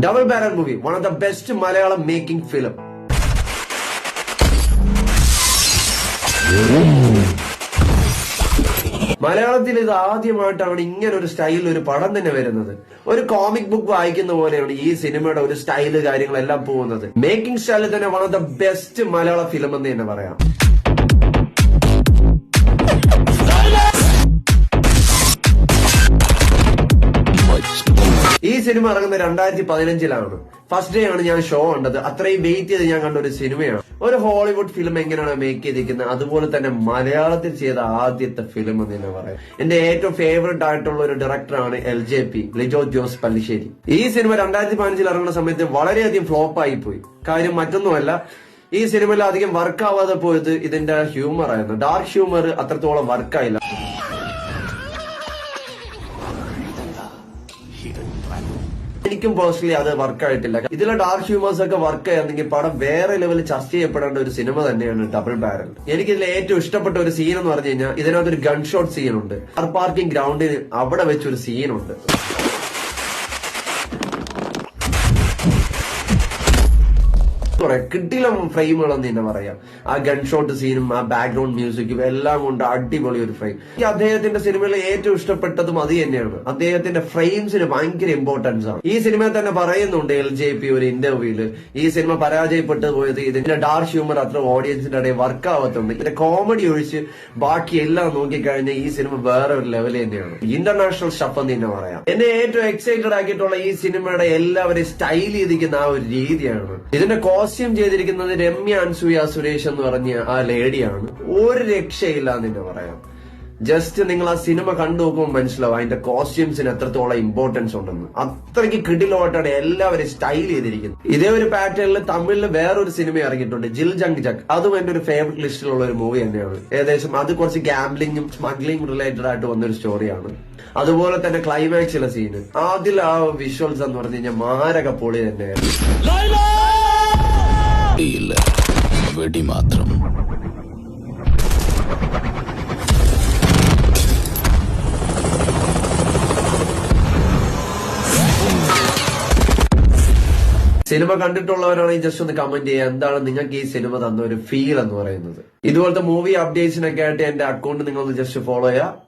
Double Barrel movie, one of the best Malayalam making film. മലയാളത്തിൽ ഇത് ആദ്യമായിട്ടാണ് ഇങ്ങനെ ഒരു സ്റ്റൈലിൽ ഒരു പടം തന്നെ വരുന്നത്. ഒരു കോമിക് ബുക്ക് വായിക്കുന്ന പോലെയാണ് ഈ സിനിമയുടെ ഒരു സ്റ്റൈല് കാര്യങ്ങളെല്ലാം പോകുന്നത്. മേക്കിംഗ് സ്റ്റൈലിൽ തന്നെ one of the best Malayala film എന്ന് തന്നെ പറയാം. ഈ സിനിമ ഇറങ്ങുന്ന 2015 ഫസ്റ്റ് ഡേ ആണ് ഞാൻ ഷോ കണ്ടത്. അത്രയും വെയിറ്റ് ചെയ്ത് ഞാൻ കണ്ട ഒരു സിനിമയാണ്. ഒരു ഹോളിവുഡ് ഫിലിം എങ്ങനെയാണ് മേക്ക് ചെയ്തിരിക്കുന്നത് അതുപോലെ തന്നെ മലയാളത്തിൽ ചെയ്ത ആദ്യത്തെ ഫിലിം എന്ന് തന്നെ പറയാം. എന്റെ ഏറ്റവും ഫേവറേറ്റ് ആയിട്ടുള്ള ഒരു ഡയറക്ടറാണ് LJP, ലിജോ ജോസ് പല്ലിശ്ശേരി. ഈ സിനിമ 2015 ഇറങ്ങുന്ന സമയത്ത് വളരെയധികം ഫ്ലോപ്പ് ആയി പോയി. കാര്യം മറ്റൊന്നുമല്ല, ഈ സിനിമയിൽ അധികം വർക്ക് ആവാതെ പോയത് ഇതിന്റെ ഹ്യൂമർ ആയിരുന്നു. ഡാർക്ക് ഹ്യൂമർ അത്രത്തോളം വർക്കായില്ല. എനിക്കും പേഴ്സണലി അത് വർക്കായിട്ടില്ല. ഇതിലെ ഡാർക്ക് ഹ്യൂമേഴ്സ് ഒക്കെ വർക്ക് ആയിരുന്നെങ്കിൽ പടം വേറെ ലെവലിൽ ചർച്ച ചെയ്യപ്പെടേണ്ട ഒരു സിനിമ തന്നെയാണ് ഡബിൾ ബാരൽ. എനിക്കിതിൽ ഏറ്റവും ഇഷ്ടപ്പെട്ട ഒരു സീൻ എന്ന് പറഞ്ഞു കഴിഞ്ഞാൽ ഇതിനകത്തൊരു ഗൺ ഷോട്ട് സീനുണ്ട്. കാർ പാർക്കിംഗ് ഗ്രൗണ്ടിൽ അവിടെ വെച്ചൊരു സീനുണ്ട്. കിട്ടില്ല ഫ്രെയിമുകളെന്ന് തന്നെ പറയാം. ആ ഗൺ ഷോട്ട് സീനും ആ ബാക്ക്ഗ്രൗണ്ട് മ്യൂസിക്കും എല്ലാം കൊണ്ട് അടിപൊളി ഒരു ഫ്രെയിം. ഈ അദ്ദേഹത്തിന്റെ സിനിമയിൽ ഏറ്റവും ഇഷ്ടപ്പെട്ടതും അത് തന്നെയാണ്. അദ്ദേഹത്തിന്റെ ഫ്രെയിംസിന് ഭയങ്കര ഇമ്പോർട്ടൻസ് ആണ്. ഈ സിനിമയിൽ തന്നെ പറയുന്നുണ്ട് LJP ഒരു ഇന്റർവ്യൂല്, ഈ സിനിമ പരാജയപ്പെട്ടു പോയത് ഇതിന്റെ ഡാർക്ക് ഹ്യൂമർ അത്ര ഓഡിയൻസിന്റെ ഇടയിൽ വർക്ക് ആവത്തുണ്ട്. ഇതിന്റെ കോമഡി ഒഴിച്ച് ബാക്കി എല്ലാം നോക്കിക്കഴിഞ്ഞാൽ ഈ സിനിമ വേറെ ഒരു ലെവൽ തന്നെയാണ്. ഇന്റർനാഷണൽ സ്റ്റഫ് എന്ന് തന്നെ പറയാം. എന്നെ ഏറ്റവും എക്സൈറ്റഡ് ആക്കിയിട്ടുള്ള ഈ സിനിമയുടെ എല്ലാവരെയും സ്റ്റൈൽ ചെയ്തിരിക്കുന്ന ആ ഒരു രീതിയാണ്. ഇതിന്റെ കോസ്റ്റ്യൂം ചെയ്തിരിക്കുന്നത് രമ്യ അൻസൂയ സുരേഷ് എന്ന് പറഞ്ഞ ആ ലേഡിയാണ്. ഒരു രക്ഷയില്ല എന്ന് തന്നെ പറയാം. ജസ്റ്റ് നിങ്ങൾ ആ സിനിമ കണ്ടു നോക്കുമ്പോൾ മനസ്സിലാവും അതിന്റെ കോസ്റ്റ്യൂംസിന് എത്രത്തോളം ഇമ്പോർട്ടൻസ് ഉണ്ടെന്ന്. അത്രയ്ക്ക് കിടിലമായിട്ടാണ് എല്ലാവരും സ്റ്റൈൽ ചെയ്തിരിക്കുന്നത്. ഇതേ ഒരു പാറ്റേണിൽ തമിഴിൽ വേറൊരു സിനിമ ഇറങ്ങിയിട്ടുണ്ട്, ജിൽ ജംഗ് ജഗ്. അതും എന്റെ ഒരു ഫേവറേറ്റ് ലിസ്റ്റിലുള്ള ഒരു മൂവി തന്നെയാണ്. ഏകദേശം അത് കുറച്ച് ഗാംബ്ലിംഗും സ്മഗ്ലിംഗ് റിലേറ്റഡ് ആയിട്ട് വന്നൊരു സ്റ്റോറിയാണ്. അതുപോലെ തന്നെ ക്ലൈമാക്സിലെ സീന്, അതിൽ ആ വിഷ്വൽസ് എന്ന് പറഞ്ഞു കഴിഞ്ഞാൽ മാരക പൊളി തന്നെയായിരുന്നു. വെടി മാത്രം. സിനിമ കണ്ടിട്ടുള്ളവരാണെങ്കിൽ ജസ്റ്റ് ഒന്ന് കമന്റ് ചെയ്യുക, എന്താണ് നിങ്ങൾക്ക് ഈ സിനിമ തന്ന ഒരു ഫീൽ എന്ന് പറയുന്നത്. ഇതുപോലത്തെ മൂവി അപ്ഡേറ്റ്സിനൊക്കെ ആയിട്ട് എന്റെ അക്കൗണ്ട് നിങ്ങളൊന്ന് ജസ്റ്റ് ഫോളോ ചെയ്യുക.